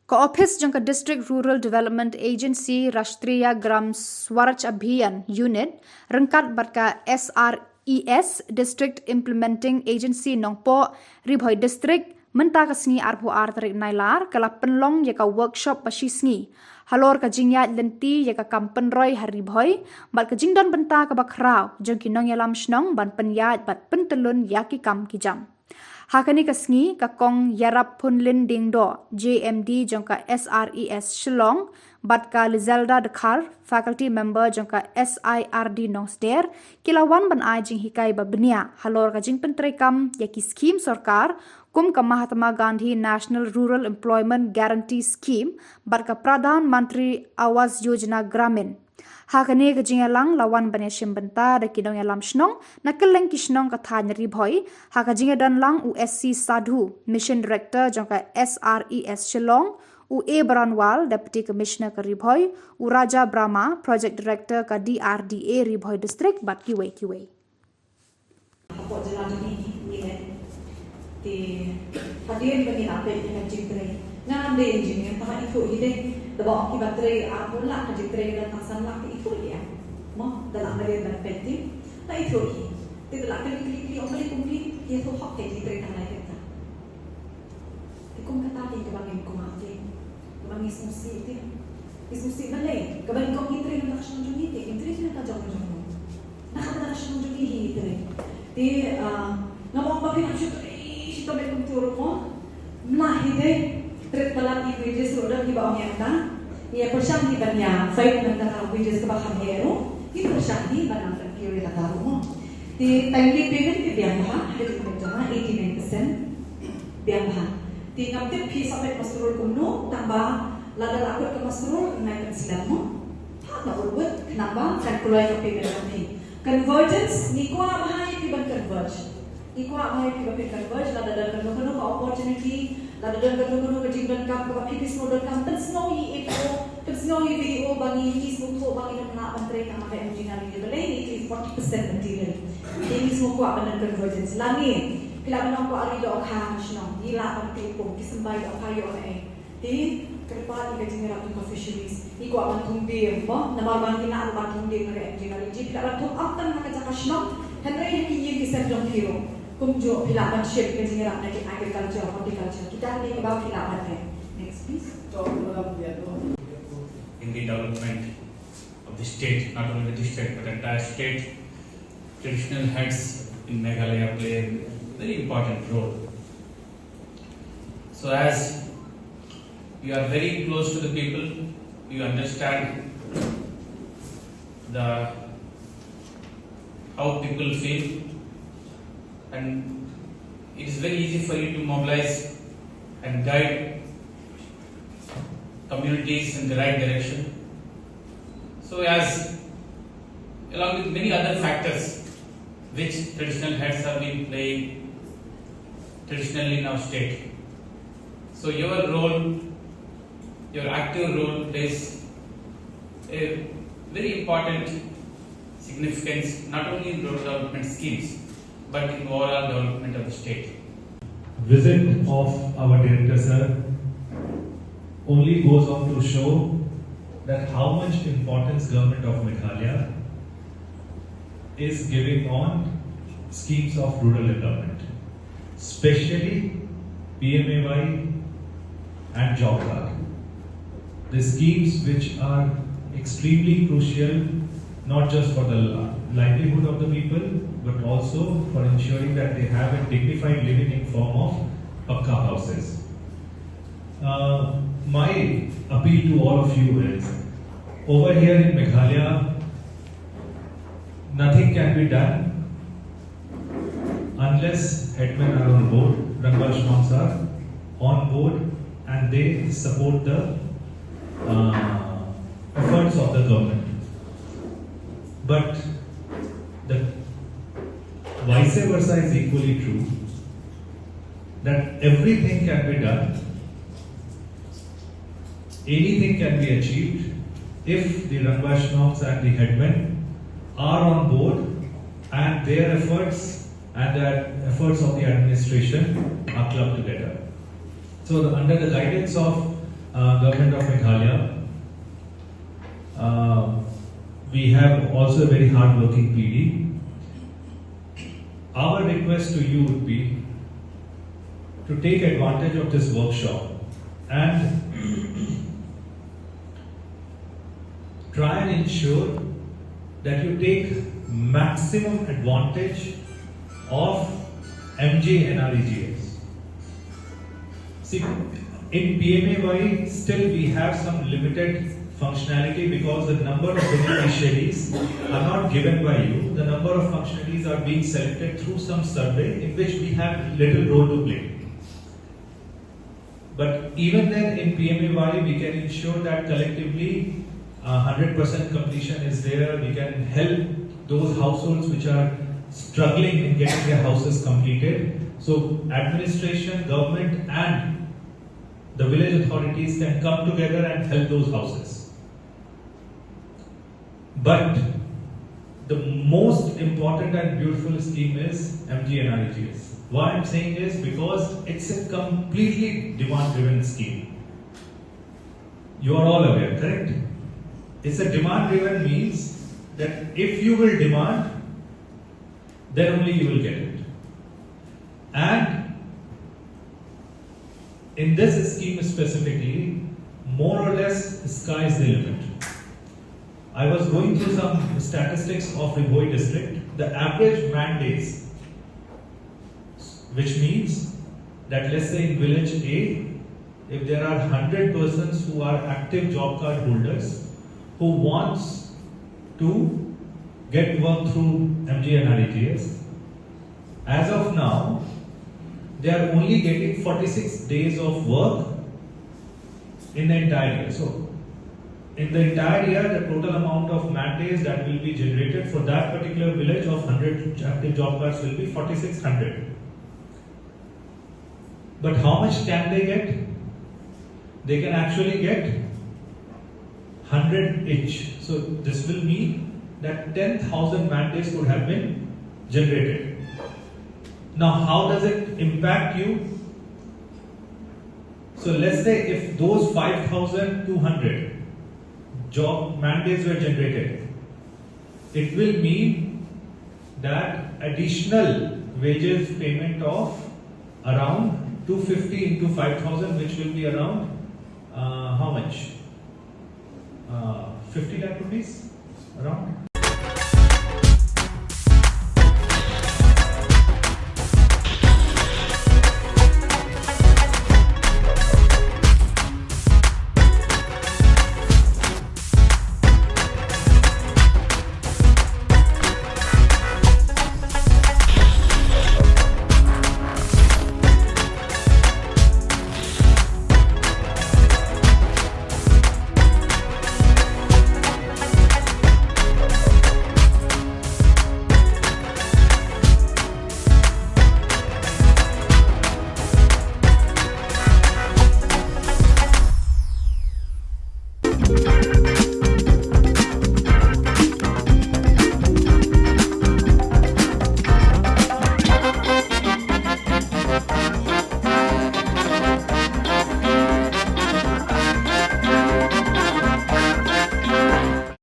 Ka ophis jangka District Rural Development Agency Rashtriya Gram Swaraj Abhiyan Unit ryngkat batka SRES District Implementing Agency Nongpoh Ri Bhoi District mynta ka sngi tarik Nailar kala Pynlong yaka workshop pa shisngi halor ka jingiaid lynti yaka kam pynroi Ri Bhoi bat ka jingdon bynta ka ba khraw jong kinong yalam shnong ban penyaid bat pentelun yaki kam kijam. Hakani ka sngi ka kong Iaraphunlin Diengdoh JMD jongka SRES Shillong bat ka Lizelda Dkhar faculty member jongka SIRD Nongsder kilawan ban ai jing hikai ba benia halor ka Jingpyntreikam yaki Skhim Sorkar kum ka Mahatma Gandhi National Rural Employment Guarantee Scheme bat ka Pradhan Mantri Awas Yojana-Gramin. Hakane ka jingalang lawan baneshim benta da kinong yalam shnong na keleng kishnong ka thany Ri Bhoi haka jingadan lang USC Sadhu Mission Director jongka SRES Shillong A Baranwal Deputy Commissioner ka Ri Bhoi Raja Brahma Project Director ka DRDA Ri Bhoi District bat kiway Hadirin bagi update dengan Jingpyntreikam. Nga ambil engineer, tak ikut kita. Dabak kita baterai, aku lah Jingpyntreikam dan tasan lah ikut dia. Mau dalam hari dan penting, tak ikut dia. Tidak lah kali orang balik kumpul, dia tu hak Jingpyntreikam lagi kita. Ikum kata dia kebangian kumati, kebangian ismusi itu, ismusi balik. Kebangian kau Jingpyntreikam nak senang jungi, Jingpyntreikam nak jong. Nak ada senang jungi Jingpyntreikam. Dia ngomong bagi nak syukur. Kita berkumpul rumah, melahirkan terpalang wages roda di bawah mynta, ia persang di banyak fight tentang wages kebahan hero, itu persang di banyak periode kata rumah. Di tangki payment di biang bahan, hari itu berjama 89% biang bahan. Di ngambil fee sampai masrul kuno, tambah lada lakukan ke masrul naikkan silamu, tak berbuat kenapa kalkulasi payment kami. Convergence, ni kuah bahan yang tiba converge. Ikwa mai pi converge la dadan kan ko opportunity la dadan kan ke Jingpyntreikam ka pipis no dan kan sngi video bangi ni semua bangi na Pynroi ka mai engineer ni bele ni 40% material ini semua ko akan convergence lani kila ban ko ari do kha national ni la kan ko kisambai do kha yo di kerpa ni kajingira to fisheries iko akan tumbi ba nama bangi na akan tumbi ka engineer ji kila to akan na ka national henry ni ki serjong hero kumjo pilapan shape kajingira na agriculture horticulture kita ni ba pilapan hai next please in the development of the state, not only the district but entire state, traditional heads in Meghalaya play a very important role. So as you are very close to the people, you understand how people feel, and it is very easy for you to mobilize and guide communities in the right direction. So as along with many other factors which traditional heads have been playing traditionally in our state. So your role, your active role plays a very important significance not only in road development schemes but in overall development of the state. Visit of our director sir only goes on to show that how much importance government of Meghalaya is giving on schemes of rural development, especially PMAY and job card. The schemes which are extremely crucial not just for the livelihood of the people but also for ensuring that they have a dignified living in form of pakka houses. My appeal to all of you is, over here in Meghalaya, nothing can be done unless headmen are on board, Rangbashmams are on board and they support the efforts of the government. But the vice versa is equally true, that everything can be done, anything can be achieved if the Rangbashmams and the headmen are on board and their efforts and the efforts of the administration are clubbed together. So under the guidance of Government of Meghalaya. We have also a very hard-working PD. Our request to you would be to take advantage of this workshop and try and ensure that you take maximum advantage of MG NREGS. See, in PMAY still we have some limited functionality because the number of beneficiaries are not given by you. The number of functionaries are being selected through some survey in which we have little role to play. But even then in PMAY we can ensure that collectively 100% completion is there. We can help those households which are struggling in getting their houses completed. So administration, government and the village authorities can come together and help those houses. But the most important and beautiful scheme is MGNREGS. Why I'm saying is because it's a completely demand-driven scheme. You are all aware, correct? It's a demand-driven means that if you will demand, then only you will get it. And in this scheme specifically, more or less, the sky is the limit. I was going through some statistics of Ri Bhoi District. The average man days, which means that let's say in village A, if there are 100 persons who are active job card holders who wants to get work through MGNREGS, as of now, they are only getting 46 days of work in the entire year. So, in the entire year, the total amount of man days that will be generated for that particular village of 100 active job cards will be 4600. But how much can they get? They can actually get 100 each. So, this will mean that 10,000 man days could have been generated. Now, how does it impact you? So, let's say if those 5,200 job mandates were generated, it will mean that additional wages payment of around 250 into 5,000, which will be around how much? 50 lakh rupees? Around?